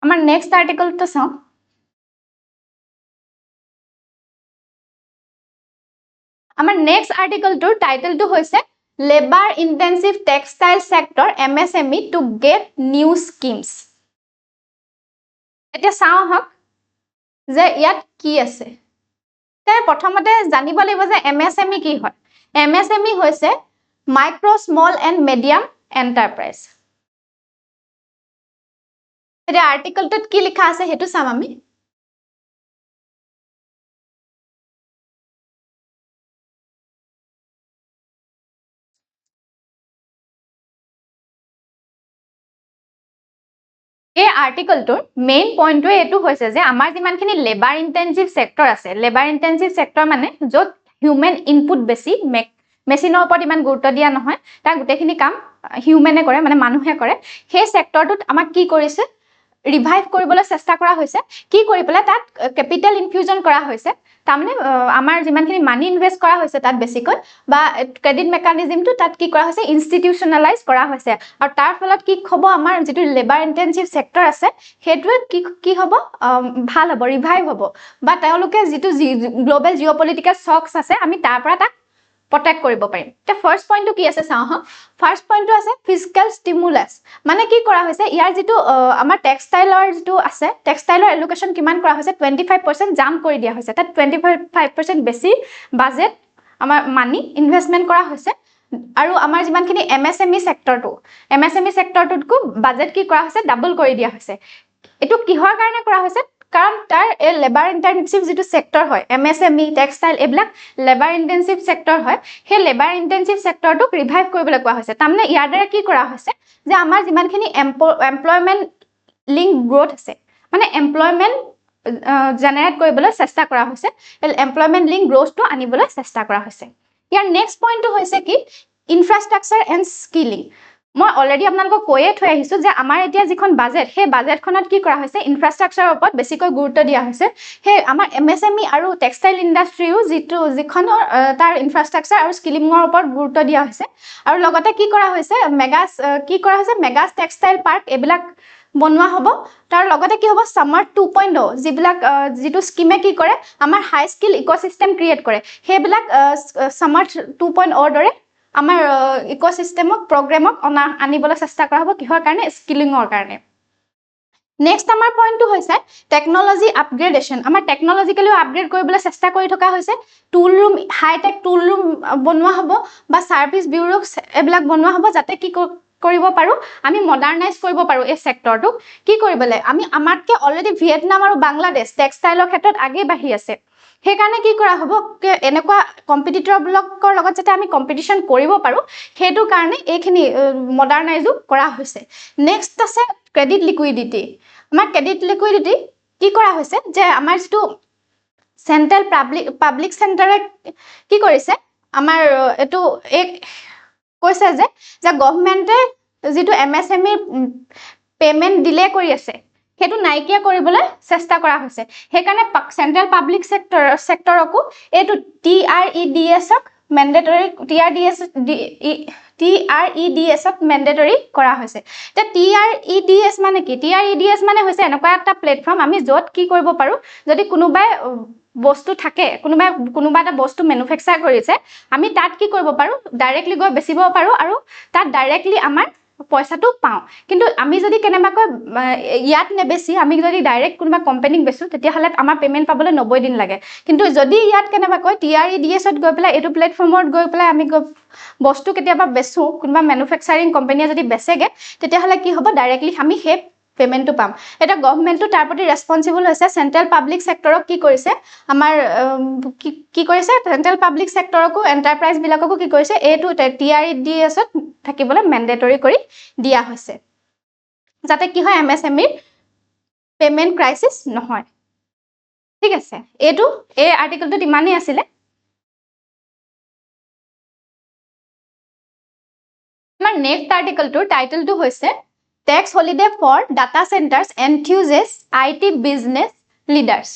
আমাৰ নেক্সট আৰ্টিকলটো চাওঁ আমাৰ নেক্সট আৰ্টিকলটোৰ টাইটেলটো হৈছে labour intensive textile sector MSME to get new schemes এতিয়া চাওঁ হক যে ইয়াত কি আছে তাই প্ৰথমতে জানিব লাগিব যে MSME কি হয় MSME হৈছে micro small and medium enterprise এতিয়া আৰ্টিকলটোত কি লিখা আছে হেতু চাম আমি এই আৰ্টিকলটোৰ মেইন পইণ্টটো এটো হৈছে যে আমাৰ যিমানখিনি লেবাৰ ইন্টেনসিভ সেক্টৰ আছে লেবাৰ ইন্টেনসিভ সেক্টৰ মানে যত হিউম্যান ইনপুট বেছি মেচিনৰ ওপৰত ইমান গুৰুত্ব দিয়া নহয় তাৰ গুটেখিনি কাম হিউম্যানে কৰে মানে মানুহে কৰে সেই সেক্টৰটোত আমাক কি কৰিছে ৰিভাইভ কৰিবলৈ চেষ্টা কৰা হৈছে কি কৰি পেলাই তাত ক্যাপিটাল ইনফিউজন কৰা হৈছে তাৰমানে আমাৰ যিমানখিনি মানি ইনভেষ্ট কৰা হৈছে তাত বেছিকৈ বা ক্ৰেডিট মেকানিজমটো তাত কি কৰা হৈছে ইনষ্টিটিউশনালাইজ কৰা হৈছে আৰু তাৰ ফলত কি হ'ব আমাৰ যেটো লেবাৰ ইন্টেনসিভ সেক্টৰ আছে হেতুৱে কি হ'ব ভাল হ'ব ৰিভাইভ হ'ব বা তেওঁলোকে যেটো গ্লোবাল জিঅপলিটিক্যাল শক্স আছে আমি তাৰ পৰা তাক protect কৰিব পাৰিম তে ফাৰ্স্ট পইণ্টটো কি আছে চাও হ ফাৰ্স্ট পইণ্টটো আছে ফিস্কেল স্টিমুলাস মানে কি কৰা হৈছে ইয়াৰ যেটো আমাৰ টেক্সটাইলৰ যেটো আছে টেক্সটাইলৰ এলোকেশন কিমান কৰা হৈছে 25% জাম্প কৰি দিয়া হৈছে তাত 25% বেছি বাজেট আমাৰ মানি ইনভেষ্টমেন্ট কৰা হৈছে আৰু আমাৰ যিমানখিনি MSME সেক্টৰটোতকো বাজেট কি কৰা হৈছে ডাবল কৰি দিয়া হৈছে এটো কিহৰ কাৰণে কৰা হৈছে কাৰণ তাৰ এই লেবাৰ ইন্টেনসিভ যেটো সেক্টৰ হয় MSME টেক্সটাইল এইবিলাক লেবাৰ ইন্টেনসিভ সেক্টৰ হয় সেই লেবাৰ ইন্টেনসিভ সেক্টৰটোক ৰিভাইভ কৰিবলৈ কোৱা হৈছে তাৰমানে ইয়াৰ দ্বাৰা কি কৰা হৈছে যে আমাৰ যিমানখিনি এমপ্লয়মেন্ট লিংক গ্ৰোথ আছে মানে এমপ্লয়মেন্ট জেনাৰেট কৰিবলৈ চেষ্টা কৰা হৈছে এমপ্লয়মেন্ট লিংক গ্ৰোথটো আনিবলৈ চেষ্টা কৰা হৈছে ইয়াৰ নেক্সট পইণ্টটো হৈছে কি ইনফ্ৰাষ্ট্ৰাকচাৰ এণ্ড স্কিলিং মই অলৰেডি আপোনালোকক কৈয়ে থৈ আহিছো যে আমাৰ এতিয়া যিখন বাজেট সেই বাজেটখনত কি কৰা হৈছে ইনফ্ৰাষ্ট্ৰাকচাৰৰ ওপৰত বেছিকৈ গুৰুত্ব দিয়া হৈছে সেই আমাৰ MSME আৰু টেক্সটাইল ইণ্ডাষ্ট্ৰিও যিখনৰ তাৰ ইনফ্ৰাষ্ট্ৰাকচাৰ আৰু স্কিলিঙৰ ওপৰত গুৰুত্ব দিয়া হৈছে আৰু লগতে কি কৰা হৈছে মেগাছ টেক্সটাইল পাৰ্ক এইবিলাক বনোৱা হ'ব তাৰ লগতে কি হ'ব সামাৰ 2.0 যিটো স্কিমে কি কৰে আমাৰ হাই স্কিল ইকোসিস্টেম ক্ৰিয়েট কৰে সেইবিলাক সামাৰ 2.0 দৰে আমাৰ ইকোসিস্টেমক প্ৰগ্ৰামক আনিবলৈ চেষ্টা কৰা হ'ব কিহৰ কাৰণে স্কিলিঙৰ কাৰণে নেক্সট আমাৰ পইণ্টটো হৈছে টেকনলজি আপগ্ৰেডেশন আমাৰ টেকনলজিক্যালি আপগ্ৰেড কৰিবলৈ চেষ্টা কৰি থকা হৈছে টুল ৰুম হাইটেক টুল ৰুম বনোৱা হ'ব বা সাৰ্ভিস বিউৰোস এইবিলাক বনোৱা হ'ব যাতে কি কৰিব পাৰো আমি মডাৰ্নাইজ কৰিব পাৰো এই সেক্টৰটো কি কৰিবলে আমি আমাতকে অলৰেডি ভিয়েটনাম আৰু বাংলাদেশ টেক্সটাইলৰ ক্ষেত্ৰত আগে বাঢ়ি আছে সেই কাৰণে কি কৰা হ'ব এনেকুৱা কম্পিটিটৰ ব্লকৰ লগত যাতে আমি কম্পিটিশন কৰিব পাৰো হেতু কাৰণে এইখিনি মডাৰ্নাইজো কৰা হৈছে নেক্সট আছে ক্ৰেডিট লিকুইডিটি আমাৰ ক্ৰেডিট লিকুইডিটি কি কৰা হৈছে যে আমাৰ যেটো সেন্ট্ৰাল পাব্লিক সেক্টৰে কি কৰিছে আমাৰ এটো এক কৈছে যে গভৰ্নমেন্টে যেটো MSME পেমেন্ট ডিলে কৰি আছে হেতু নাইকিয়া কৰিবলৈ চেষ্টা কৰা হৈছে সেই কাৰণে সেন্ট্ৰাল পাব্লিক সেক্টৰকো এটো TREDS ক মেন্ডেটৰি TREDS ক মেন্ডেটৰি কৰা হৈছে তে TREDS মানে কি TREDS মানে হৈছে এনেকুৱা একটা প্ল্যাটফৰ্ম আমি যত কি কৰিব পাৰো যদি কোনোবাই বস্তু থাকে কোনোবা এটা বস্তু ম্যানুফ্যাকচাৰ কৰিছে আমি তাত কি কৰিব পাৰো ডাইৰেক্টলি গৈ বেচিব পাৰো আৰু তাত ডাইৰেক্টলি আমাৰ পইচাটো পাও কিন্তু আমি যদি কেনেবাকৈ ইয়াত নেবেছি আমি যদি ডাইৰেক্ট কোনোবা কোম্পানীক বেচো তেতিয়া হলে আমাৰ পেমেন্ট পাবলৈ 90 দিন লাগে কিন্তু যদি ইয়াত কেনেবাকৈ TREDS ত গৈ পেলাই এটো প্ল্যাটফৰ্মত গৈ পেলাই আমি বস্তু কেতিয়াবা বেচো কোনোবা ম্যানুফ্যাকচাৰিং কোম্পানীয়ে যদি বেচেগে তেতিয়া হলে কি হ'ব ডাইৰেক্টলি আমি হে পেমেন্টটো পাম এটা গভৰ্নমেন্টটো তাৰ প্ৰতি ৰেসপন্সিবল হৈছে সেন্ট্ৰাল পাব্লিক সেক্টৰক কি কৰিছে আমাৰ কি কৰিছে সেন্ট্ৰাল পাব্লিক সেক্টৰকো এন্টাৰপ্ৰাইজ বিলাককো কি কৰিছে এটো TREDS ত থাকিবলৈ মেন্ডেটৰি কৰি দিয়া হৈছে যাতে কি হয় MSME পেমেন্ট ক্ৰাইসিস নহয় ঠিক আছে এটো এই আৰ্টিকেলটো ইমানেই আছিল আমাৰ নেক্সট আৰ্টিকেলটোৰ টাইটেলটো হৈছে Tax holiday for data centers enthusiasts IT business leaders.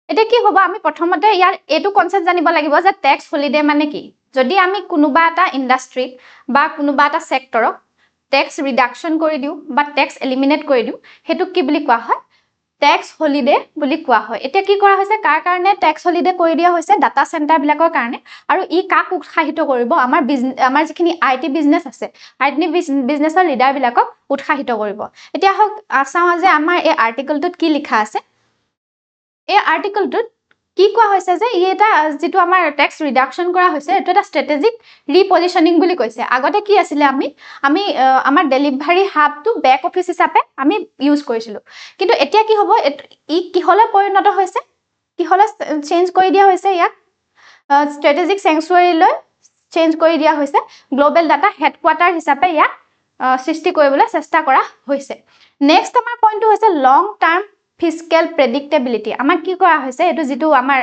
এটা কি হ'ব আমি প্ৰথমতে ইয়াৰ এটো কনসেপ্ট জানিব লাগিব যে ট্যাক্স হলিডে মানে কি যদি আমি কোনোবা এটা ইন্ডাষ্ট্ৰি বা কোনোবা এটা সেক্টৰক ট্যাক্স ৰিডাকশন কৰি দিও বা ট্যাক্স এলিমিনেট কৰি দিও হেতু কি বুলি কোৱা হয় ট্যাক্স হলিডে বুলি কোৱা হয় এতিয়া কি কৰা হৈছে কাৰ কাৰণে ট্যাক্স হলিডে কৰি দিয়া হৈছে ডাটা সেন্টাৰ বিলাকৰ কাৰণে আৰু ই কাক উৎসাহিত কৰিব আমাৰ যিখিনি IT বিজনেস আছে IT বিজনেসৰ লিডাৰ বিলাকক উৎসাহিত কৰিব এতিয়া হক আসাও যে আমাৰ এই আৰ্টিকেলটোত কি লিখা আছে এই আৰ্টিকেলটোত কি কোৱা হৈছে যে ই এটা যেটো আমাৰ ট্যাক্স ৰিডাকশন কৰা হৈছে এটো এটা স্ট্ৰেটেজিক ৰিপজিশনিং বুলি কৈছে আগতে কি আছিল আমি আমাৰ ডেলিভাৰী হাবটো বেক অফিস হিচাপে আমি ইউজ কৰিছিলো কিন্তু এতিয়া কি হ'ব ই কিহলে পৰিণত হৈছে কিহলে চেঞ্জ কৰি দিয়া হৈছে ইয়াক স্ট্ৰেটেজিক স্যাংচুৱেৰী লৈ চেঞ্জ কৰি দিয়া হৈছে গ্লোবাল ডাটা হেডকোয়াৰ্টাৰ হিচাপে ইয়াক সৃষ্টি কৰিবলৈ চেষ্টা কৰা হৈছে নেক্সট আমাৰ পইণ্টটো হৈছে লং টাৰ্ম ফিস্কেল প্ৰেডিক্টেবিলিটি আমাৰ কি কৰা হৈছে এটো যেটো আমাৰ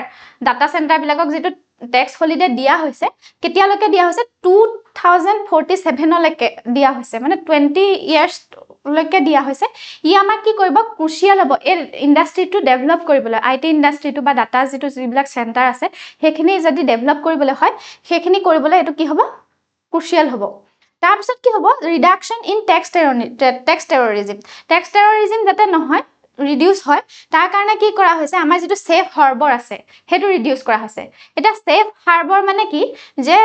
ডাটা সেন্টাৰ বিলাকক যেটো ট্যাক্স হলিডে দিয়া হৈছে কেতিয়ালৈকে দিয়া হৈছে 2047 লৈকে দিয়া হৈছে মানে 20 ইয়াৰ্স লৈকে দিয়া হৈছে ই আমাক কি কৰিব ক্ৰুচিয়াল হ'ব এই ইন্ডাষ্ট্ৰিটো ডেভেলপ কৰিবলৈ IT ইন্ডাষ্ট্ৰিটো বা ডাটা যেটো যিবিলাক সেন্টাৰ আছে হেখিনি যদি ডেভেলপ কৰিবলৈ হয় হেখিনি কৰিবলৈ এটো কি হ'ব ক্ৰুচিয়াল হ'ব তাৰ পিছত কি হ'ব ৰিডাকশন ইন ট্যাক্স টেৰৰিজম যাতে নহয় ৰিডিউস হয় তাৰ কাৰণে কি কৰা হৈছে আমাৰ যেটো সেফ হাৰ্বৰ আছে হেতু ৰিডিউস কৰা হৈছে এটা সেফ হাৰ্বৰ মানে কি যে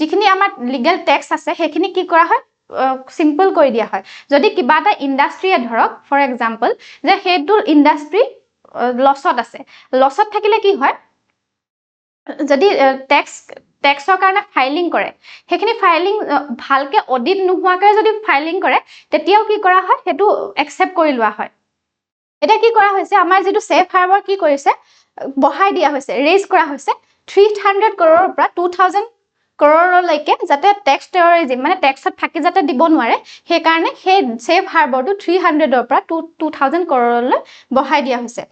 যিখিনি আমাৰ লিগ্যাল ট্যাক্স আছে হেখিনি কি কৰা হয় সিম্পল কৰি দিয়া হয় যদি কিবা এটা ইন্ডাষ্ট্ৰিয়ে ধৰক ফৰ এক্সাম্পল যে হেতু ইন্ডাষ্ট্ৰি লছত আছে লছত থাকিলে কি হয় যদি টেক্সৰ কাৰণে ফাইলিং কৰে সেইখিনি ফাইলিং ভালকে অডিট নোহোৱাকৈ যদি ফাইলিং কৰে তেতিয়াও কি কৰা হয় সেইটো একচেপ্ট কৰি লোৱা হয় এটা কি কৰা হৈছে আমাৰ যেটো সেফ হাৰ্বৰ কি কৰিছে বহাই দিয়া হৈছে ৰেজ কৰা হৈছে 300 crore পৰা 2000 crore যাতে টেক্স টেৰৰিজিম মানে টেক্সত ফাকি যাতে দিব নোৱাৰে সেই কাৰণে সেই সেফ হাৰ্বৰটো 300 পৰা 2000 crore লৈ বহাই দিয়া হৈছে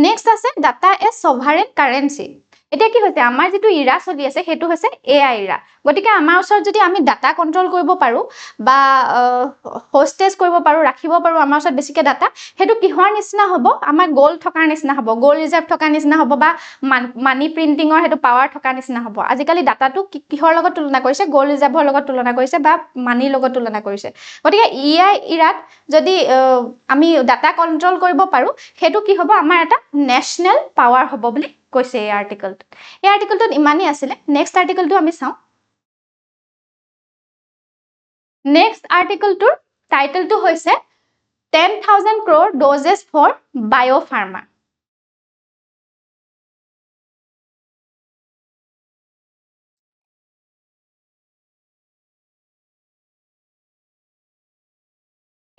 নেক্সট আছে ডাটা এজ সভাৰেন কাৰেন্সি এটা কি হৈছে আমাৰ যেটো ইৰা চলি আছে হেতু হৈছে এআই ইৰা গতিকে আমাৰ ওচৰত যদি আমি ডাটা কন্ট্ৰোল কৰিব পাৰো বা হোস্টেজ কৰিব পাৰো ৰাখিব পাৰো আমাৰ ওচৰত বেছিকে ডাটা হেতু কিহৰ নিচিনা হ'ব আমাৰ গোল থকাৰ নিচিনা হ'ব গোল ৰিজাৰ্ভ থকাৰ নিচিনা হ'ব বা মানি প্ৰিন্টিংৰ হেতু পাৱাৰ থকাৰ নিচিনা হ'ব আজিকালি ডাটাটো কিহৰ লগত তুলনা কৰিছে গোল ৰিজাৰ্ভৰ লগত তুলনা কৰিছে বা মানিৰ লগত তুলনা কৰিছে গতিকে এআই ইৰাত যদি আমি ডাটা কন্ট্ৰোল কৰিব পাৰো হেতু কি হ'ব আমাৰ এটা নেশনেল পাৱাৰ হ'ব বুলি কৈছে এই আৰ্টিকলটোত ইমানেই আছিলে নেক্সট আৰ্টিকলটো আমি চাওঁ নেক্সট আৰ্টিকলটোৰ টাইটেলটো হৈছে 10,000 crore doses for biopharma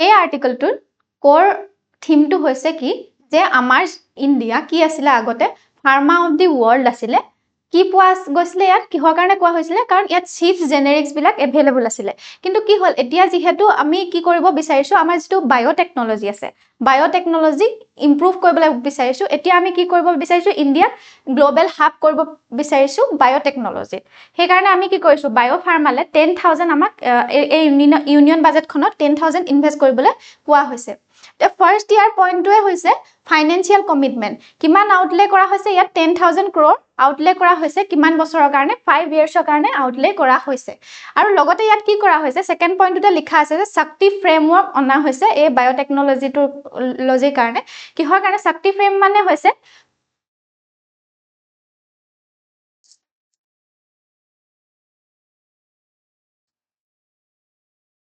এই আৰ্টিকলটোৰ কোৰ থিমটো হৈছে কি যে আমাৰ ইন্ডিয়া কি আছিল আগতে ফাৰ্মা অফ দি ওয়াৰ্ল্ড আছিল কি পোৱা গৈছিল ইয়াত কিহৰ কাৰণে কোৱা হৈছিল কাৰণ ইয়াত চিপ জেনেৰিক্স বিলাক এভেইলেবল আছিল কিন্তু কি হল এতিয়া যেহেতু আমি কি কৰিব বিচাৰিছো আমাৰ যেটো বায়োটেকনলজি আছে বায়োটেকনলজি ইমপ্ৰুভ কৰিবলৈ বিচাৰিছো এতিয়া আমি কি কৰিব বিচাৰিছো ইন্ডিয়া গ্লোবাল হাব কৰিব বিচাৰিছো বায়োটেকনলজি সেই কাৰণে আমি কি কৰিছো বায়োফাৰ্মালে 10,000 আমাক এই ইউনিয়ন বাজেটখনত 10,000 ইনভেস্ট কৰিবলৈ কোৱা হৈছে ফাৰ্স্ট ইয়াৰ পইণ্টটোৱে হৈছে ফাইনান্সিয়াল কমিটমেন্ট কিমান আউটলে কৰা হৈছে ইয়াত 10,000 crore আউটলে কৰা হৈছে কিমান বছৰৰ কাৰণে 5 ইয়াৰ্ছৰ কাৰণে আউটলে কৰা হৈছে আৰু লগতে ইয়াত কি কৰা হৈছে সেকেন্ড পইণ্টটোতে লিখা আছে যে শক্তি ফ্ৰেমৱৰ্ক অনা হৈছে এই বায়োটেকনলজিটোৰ লজিৰ কাৰণে কিহৰ কাৰণে শক্তি ফ্ৰেম মানে হৈছে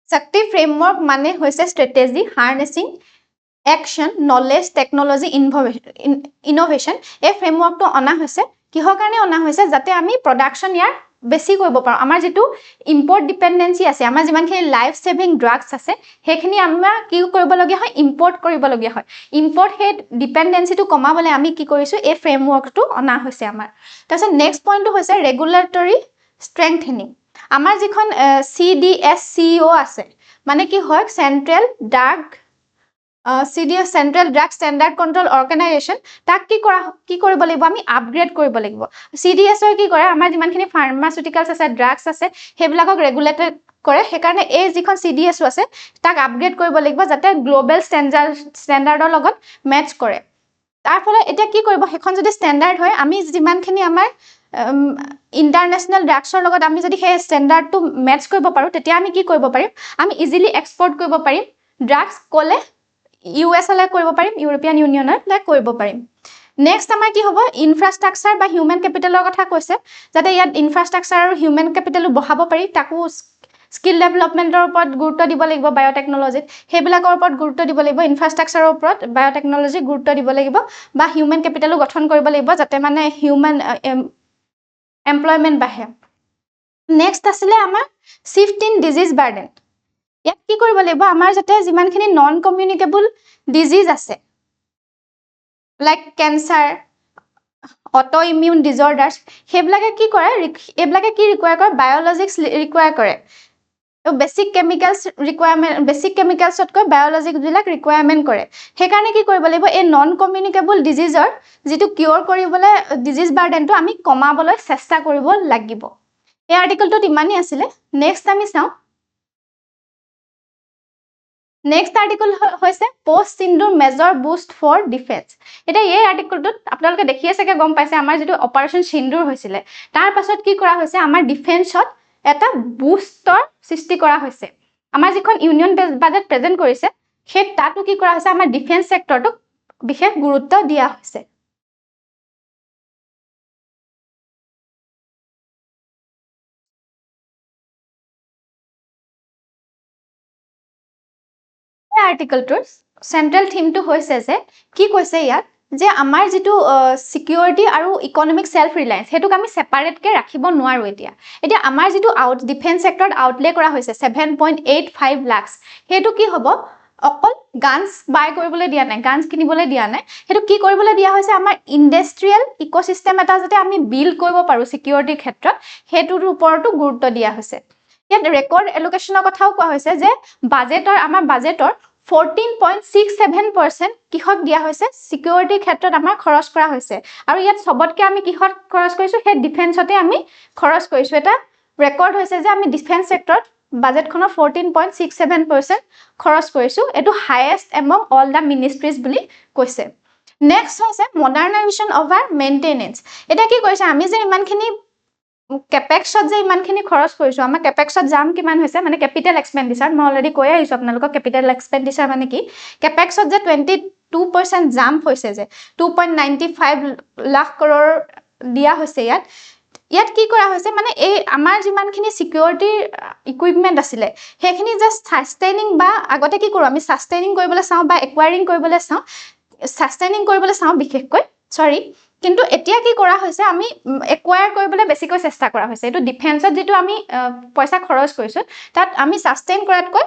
শক্তি ফ্ৰেমৱৰ্ক মানে হৈছে স্ট্ৰেটেজি হাৰ্নেসিং action knowledge technology innovation এই ফ্ৰেমৱৰ্কটো অনা হৈছে কিহৰ কাৰণে অনা হৈছে যাতে আমি প্ৰডাকশন ইয়াৰ বেছি কৰিব পাৰো আমাৰ যেটো ইম্পৰ্ট ডিপেন্ডেন্সি আছে আমাৰ যিমানখিনি লাইফ সেভিং ড্ৰাগছ আছে হেখিনি আমৰা কি কৰিব লগিয়া হয় ইম্পৰ্ট কৰিব লগিয়া হয় ইম্পৰ্ট হে ডিপেন্ডেন্সিটো কমাবলৈ আমি কি কৰিছো এই ফ্ৰেমৱৰ্কটো অনা হৈছে আমাৰ তাৰপিছত নেক্সট পইণ্টটো হৈছে ৰেগুলেটৰী ষ্ট্ৰেংথেনিং আমাৰ যিখন CDSCO আছে মানে কি হয় central drug CDS Central Drug Standard Control Organization তাক কি কৰিব লাগিব আমি আপগ্ৰেড কৰিব লাগিব CDS কি কৰে আমাৰ যিমানখিনি ফাৰ্মাসিউটিকেলছ আছে ড্ৰাগছ আছে হেবিলাকক ৰেগুলেটেড কৰে সেই কাৰণে এই যিখন CDS আছে তাক আপগ্ৰেড কৰিব লাগিব যাতে গ্লোবাল ষ্টেণ্ডাৰ্ডৰ লগত মেচ কৰে তাৰ ফলত এতিয়া কি কৰিব হেখন যদি ষ্টেণ্ডাৰ্ড হয় আমি যিমানখিনি আমাৰ ইন্টাৰনেশনাল ড্ৰাগছৰ লগত আমি যদি সেই ষ্টেণ্ডাৰ্ডটো মেচ কৰিব পাৰো তেতিয়া আমি কি কৰিব পাৰিম আমি ইজিলি এক্সপোৰ্ট কৰিব পাৰিম ড্ৰাগছ কোলে US লে কৰিব পাৰিম ইউৰোপিয়ান ইউনিয়নৰ লে কৰিব পাৰিম নেক্সট আমাৰ কি হ'ব ইনফ্ৰাষ্ট্ৰাকচাৰ বা হিউম্যান ক্যাপিটালৰ কথা কৈছে যাতে ইয়াত ইনফ্ৰাষ্ট্ৰাকচাৰ আৰু হিউম্যান ক্যাপিটালও বহাব পাৰি তাকো স্কিল ডেভেলপমেন্টৰ ওপৰত গুৰুত্ব দিব লাগিব বায়োটেকনলজিত হেবিলাকৰ ওপৰত গুৰুত্ব দিব লাগিব ইনফ্ৰাষ্ট্ৰাকচাৰৰ ওপৰত বায়োটেকনলজি গুৰুত্ব দিব লাগিব বা হিউম্যান ক্যাপিটালও গঠন কৰিব লাগিব যাতে মানে হিউম্যান এমপ্লয়মেন্ট বাহে নেক্সট আছিল আমাৰ শিফট ইন ডিজিজ বাৰ্ডেন ইয়াত কি কৰিব লাগিব আমাৰ যাতে যিমানখিনি নন কমিউনিকেবল ডিজিজ আছে লাইক ক্যান্সাৰ অটো ইমিউন ডিসঅৰ্ডাৰছ হেবিলাকে কি কৰে এবিলাকে কি ৰিকোয়াৰ কৰে বায়োলজিক্স ৰিকোয়াৰ কৰে বেসিক কেমিক্যালছতকৈ বায়োলজিক্স বিলাক ৰিকোয়াৰমেন্ট কৰে সেই কাৰণে কি কৰিব লাগিব এই নন কমিউনিকেবল ডিজিজৰ যেটো কিউৰ কৰিবলৈ ডিজিজ বাৰ্ডেনটো আমি কমাবলৈ চেষ্টা কৰিব লাগিব এই আৰ্টিকলটোত ইমানেই আছিল নেক্সট আমি চাওঁ নেক্সট আৰ্টিকল হৈছে post Sindoor major boost for defence এটা এই আৰ্টিকলটোত আপোনালোকে দেখি আছে গম পাইছে আমাৰ যেটো অপাৰেশন সিন্দুৰ হৈছিল তাৰ পাছত কি কৰা হৈছে আমাৰ ডিফেন্সত এটা বুষ্টৰ সৃষ্টি কৰা হৈছে আমাৰ যিখন ইউনিয়ন বাজেট প্ৰেজেন্ট কৰিছে সেই তাতো কি কৰা হৈছে আমাৰ ডিফেন্স সেক্টৰটোক বিশেষ গুৰুত্ব দিয়া হৈছে এই আৰ্টিকলটোৰ সেন্ট্ৰেল থিমটো হৈছে যে কি কৈছে ইয়াত যে আমাৰ যেটো সিকিউৰিটি আৰু ইকোনমিক সেলফ ৰিলায়েন্স হেতুক আমি সেপাৰেট কে ৰাখিব নোৱাৰো এতিয়া আমাৰ যেটো ডিফেন্স সেক্টৰত আউটলে কৰা হৈছে 7.85 লাখ হেতু কি হ'ব অকল গানস বাই কৰিবলৈ দিয়া নাই গানস কিনিবলৈ দিয়া নাই হেতু কি কৰিবলৈ দিয়া হৈছে আমাৰ ইন্ডাষ্ট্ৰিয়েল ইকোসিস্টেম এটা যাতে আমি বিল্ড কৰিব পাৰো সিকিউৰিটিৰ ক্ষেত্ৰত হেতুৰ ওপৰতো গুৰুত্ব দিয়া হৈছে ইয়াত ৰেকৰ্ড এলোকেশনৰ কথাও কোৱা হৈছে যে আমাৰ বাজেটৰ 14.67% কিহক দিয়া হৈছে সিকিউৰিটিৰ ক্ষেত্ৰত আমাৰ খৰচ কৰা হৈছে আৰু ইয়াত সবতকে আমি কিহত খৰচ কৰিছো হে ডিফেন্সতে আমি খৰচ কৰিছো এটা ৰেকৰ্ড হৈছে যে আমি ডিফেন্স সেক্টৰত বাজেটখনৰ 14.67% খৰচ কৰিছো এটো হাইয়েস্ট এমং অল দা মিনিষ্ট্ৰিজ বুলি কৈছে নেক্সট হৈছে মডাৰ্নাইজেশন অফ আৰ মেইনটেনেন্স এটা কি কৈছে আমি যে ইমানখিনি কেপেক্সত যে ইমানখিনি খৰচ কৰিছো আমাৰ কেপেক্সত জাম কিমান হৈছে মানে ক্যাপিটাল এক্সপেন্ডিচাৰ মই অলৰেডি কৈ আহিছো আপোনালোকক ক্যাপিটাল এক্সপেন্ডিচাৰ মানে কি কেপেক্সত যে 22% জাম হৈছে যে 2.95 লাখ কৰৰ দিয়া হৈছে ইয়াত কি কৰা হৈছে মানে এই আমাৰ যিমানখিনি সিকিউৰিটি ইকুইপমেন্ট আছিল হেখিনি জাস্ট সাস্টেইনিং বা আগতে কি কৰো আমি সাস্টেইনিং কৰিবলৈ চাও বা একুৱায়াৰিং কৰিবলৈ চাও সাস্টেইনিং কৰিবলৈ চাও বিশেষকৈ সৰি কিন্তু এতিয়া কি কৰা হৈছে আমি একুৱায়াৰ কৰিবলৈ বেছিকৈ চেষ্টা কৰা হৈছে এটো ডিফেন্সত যেটো আমি পইচা খৰচ কৰিছো তাত আমি সাস্টেইন কৰাতকৈ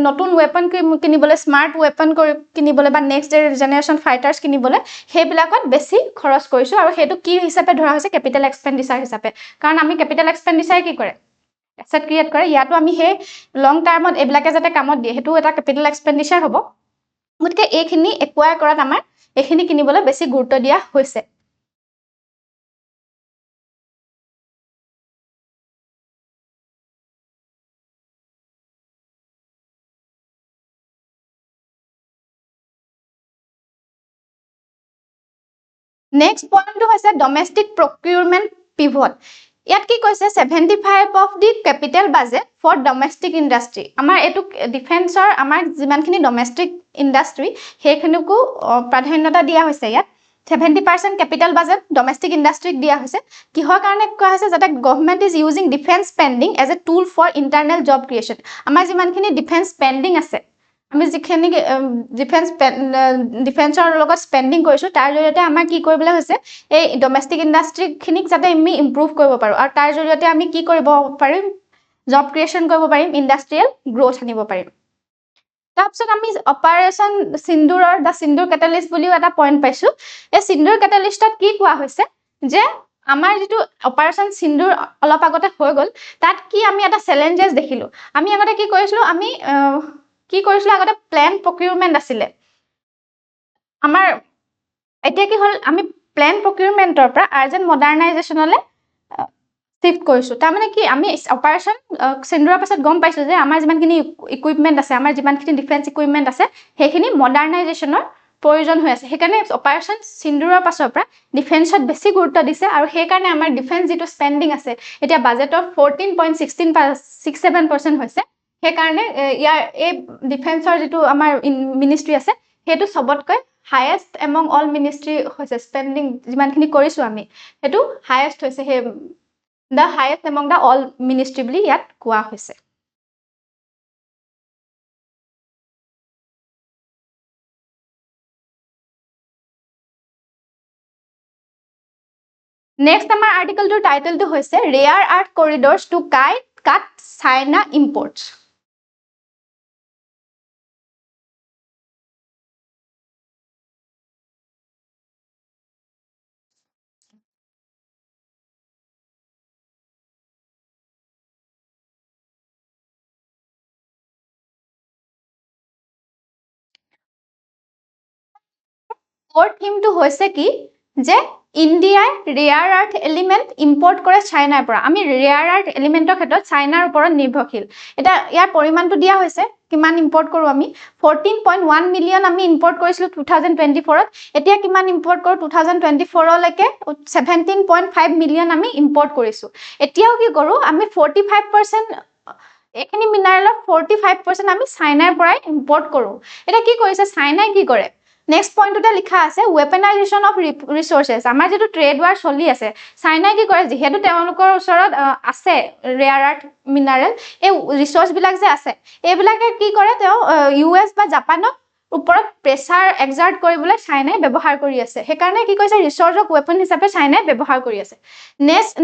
নতুন ওয়েপন কিনিবলৈ স্মাৰ্ট ওয়েপন কিনিবলৈ বা নেক্সট জেনাৰেশন ফাইটাৰ্স কিনিবলৈ হেবিলাকত বেছি খৰচ কৰিছো আৰু হেতু কি হিচাপে ধৰা হৈছে ক্যাপিটাল এক্সপেন্ডিচাৰ হিচাপে কাৰণ আমি ক্যাপিটাল এক্সপেন্ডিচাৰ কি কৰে এসেট ক্ৰিয়েট কৰে ইয়াতো আমি হে লং টাৰ্মত এবিলাকে যাতে কামত দিয়ে হেতু এটা ক্যাপিটাল এক্সপেন্ডিচাৰ হ'ব গতিকে এইখিনি একুৱায়াৰ কৰাত আমাৰ এইখিনি কিনিবলৈ বেছি গুৰুত্ব দিয়া হৈছে Next point to হৈছে domestic procurement pivot. ইয়াত কি কৈছে 75 of the capital budget for domestic industry. আমাৰ এটো ডিফেন্সৰ আমাৰ যিমানখিনি domestic industry হেখনকো প্ৰাধান্যতা দিয়া হৈছে ইয়াত 70% capital budget domestic industry দিয়া হৈছে কিহৰ কাৰণে কোৱা হৈছে যাতে government is using defense spending as a tool for internal job creation. আমাৰ যিমানখিনি defense spending আছে আমি যিখিনি ডিফেন্সৰ লগত স্পেন্ডিং কৰিছো তাৰ জৰিয়তে আমাৰ কি কৰিবলৈ হৈছে এই ডমেস্টিক ইন্ডাস্ট্ৰি খিনিক যাতে আমি ইমপ্ৰুভ কৰিব পাৰো আৰু তাৰ জৰিয়তে আমি কি কৰিব পাৰিম জব ক্ৰিয়েচন কৰিব পাৰিম ইন্ডাস্ট্ৰিয়েল গ্ৰোথ আনিব পাৰিম তাৰপিছত আমি অপাৰেশন সিন্দুৰৰ দা সিন্দুৰ কেটালিষ্ট বুলিও এটা পইণ্ট পাইছো এই সিন্দুৰ কেটালিষ্টত কি কোৱা হৈছে যে আমাৰ যেটো অপাৰেশন সিন্দুৰ অলপ আগতে হৈ গল তাত কি আমি এটা চ্যালেঞ্জেস দেখিলো আমি আগতে কি কৰিছিলো আমি কি কৰিছিল আগতে প্ল্যান প্ৰকিউৰমেন্ট আছিল আমাৰ এতিয়া কি হল আমি প্ল্যান প্ৰকিউৰমেন্টৰ পৰা আৰ্জেন্ট মডাৰ্নাইজেশনলে শিফট কৰিছো তাৰ মানে কি আমি অপাৰেশন সিন্দুৰৰ পাছত গম পাইছো যে আমাৰ যিমানখিনি ইকুইপমেন্ট আছে আমাৰ যিমানখিনি ডিফেন্স ইকুইপমেন্ট আছে হেখিনি মডাৰ্নাইজেশনৰ প্ৰয়োজন হৈ আছে হেকাৰণে অপাৰেশন সিন্দুৰৰ পাছৰ পৰা ডিফেন্সত বেছি গুৰুত্ব দিছে আৰু সেই কাৰণে আমাৰ ডিফেন্স যেটো স্পেন্ডিং আছে এতিয়া বাজেটৰ 14.67% হৈছে हे कारणे यार ए डिफेन्सर जेतु आमार मिनिस्ट्री আছে हेतु सबतকৈ हाईएस्ट एमंग ऑल मिनिस्ट्री হৈছে स्पेंडिंग जिमानखिनि কৰিছো আমি हेतु हाईएस्ट হৈছে हे the highest among the all ministry বুলি ইয়াত কোৱা হৈছে नेक्स्ट আমাৰ आर्टिकलটোৰ টাইটেলটো হৈছে rare earth corridors to cut China imports और थीम तो হৈছে কি যে ইন্ডিয়াৰ ৰেয়াৰ আৰ্থ এলিমেন্ট ইম্পৰ্ট কৰে চাইনাৰ পৰা আমি ৰেয়াৰ আৰ্থ এলিমেন্টৰ ক্ষেত্ৰত চাইনাৰ ওপৰত নিৰ্ভৰশীল এটা ইয়াৰ পৰিমাণটো দিয়া হৈছে কিমান ইম্পৰ্ট কৰো আমি 14.1 মিলিয়ন আমি ইম্পৰ্ট কৰিছিলো 2024 ত এতিয়া কিমান ইম্পৰ্ট কৰো 2024 লৈকে 17.5 মিলিয়ন আমি ইম্পৰ্ট কৰিছো এতিয়াও কি কৰো আমি 45% এখিনি মিনাৰেলৰ 45% আমি চাইনাৰ পৰা ইম্পৰ্ট কৰো এটা কি কৰিছে চাইনাই কি কৰে नेक्स्ट पॉइंट उटा लिखा আছে वेपनाइजेशन অফ ৰিসোৰ্সেস আমাৰ যেটো ট্ৰেড ওয়াৰ চলি আছে চাইনাই কি কৰে যেহেতু তেওঁলোকৰ ওচৰত আছে ৰেয়াৰ আৰ্থ মিনাৰেল এই ৰিসোৰ্স বিলাক যে আছে এইবিলাকে কি কৰে তেওঁ ইউএস বা জাপানক ওপৰত প্ৰেছাৰ এক্সাৰ্ট কৰিবলৈ চাইনাই ব্যৱহাৰ কৰি আছে সেইকাৰণে কি কৈছে ৰিসোৰ্সক ওয়েপন হিচাপে চাইনাই ব্যৱহাৰ কৰি আছে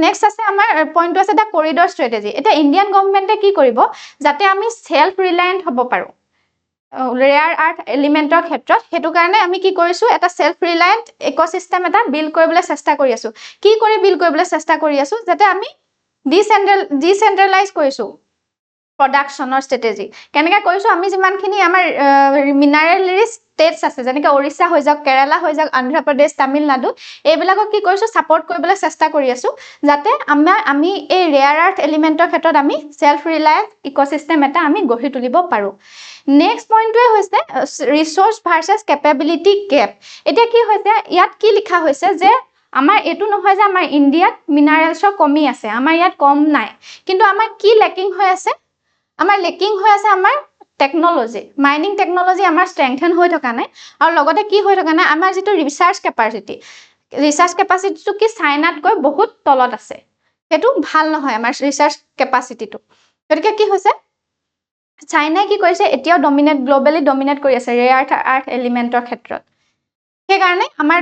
নেক্সট আছে আমাৰ পইণ্টটো আছে দা কৰিডৰ ষ্ট্ৰেটেজি এটা ইণ্ডিয়ান গভৰ্ণমেণ্টে কি কৰিব যাতে আমি সেলফ ৰিলায়েন্ট হ'ব পাৰো ৰেয়াৰ আৰ্থ এলিমেন্টৰ ক্ষেত্ৰত হেতু কাৰণে আমি কি কৰিছো এটা সেলফ ৰিলায়েন্ট ইকোসিস্টেম এটা বিল্ড কৰিবলৈ চেষ্টা কৰি আছো কি কৰি বিল্ড কৰিবলৈ চেষ্টা কৰি আছো যাতে আমি ডিসেন্ট্ৰেলাইজ কৰিছো প্ৰডাকশনৰ ষ্ট্ৰেটেজি কেনেকৈ কৰিছো আমি যিমানখিনি আমাৰ মিনাৰেল ৰিচ ষ্টেটছ আছে যেনেকৈ ওড়িশা হৈ যাওক কেৰালা হৈ যাওক অন্ধ্ৰ প্ৰদেশ তামিলনাডু এইবিলাকক কি কৰিছো সাপোৰ্ট কৰিবলৈ চেষ্টা কৰি আছো যাতে আমি এই ৰেয়াৰ আৰ্থ এলিমেন্টৰ ক্ষেত্ৰত আমি সেলফ ৰিলায়েন্ট ইকোসিস্টেম এটা আমি গঢ়ি তুলিব পাৰো নেক্সট পইণ্টটোৱে হৈছে ৰিসোৰ্স ভাৰ্চেছ কেপেবিলিটি গেপ এতিয়া কি হৈছে ইয়াত কি লিখা হৈছে যে আমাৰ এটো নহয় যে আমাৰ ইণ্ডিয়াত মিনাৰেলছৰ কমি আছে আমাৰ ইয়াত কম নাই কিন্তু আমাৰ কি লেকিং হৈ আছে আমাৰ লেকিং হৈ আছে আমাৰ টেকনলজি মাইনিং টেকনলজি আমাৰ ষ্ট্ৰেংথেন হৈ থকা নাই আৰু লগতে কি হৈ থকা নাই আমাৰ যেটো ৰিসাৰ্চ কেপাসিটিটো কি চাইনাতকৈ বহুত তলত আছে হেতু ভাল নহয় আমাৰ ৰিসাৰ্চ কেপাসিটিটো গতিকে কি হৈছে চাইনাই কি কৰিছে এতিয়াও গ্লোবালি ডমিনেট কৰি আছে ৰেয়াৰ আৰ্থ এলিমেন্টৰ ক্ষেত্ৰত সেইকাৰণে আমাৰ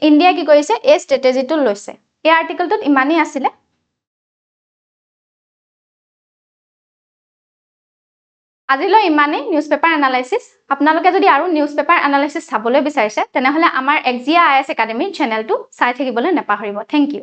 ইণ্ডিয়া কি কৰিছে এই ষ্ট্ৰেটেজিটো লৈছে এই আৰ্টিকেলটোত ইমানেই আছিলে আজিলৈ ইমানেই নিউজ পেপাৰ এনালাইসিস আপোনালোকে যদি আৰু নিউজ পেপাৰ এনালাইসিস চাবলৈ বিচাৰিছে তেনেহলে আমাৰ এক্সিয়া আইএছ একাডেমি চেনেলটো চাই থাকিবলৈ নেপাহৰিব থ্যাংক ইউ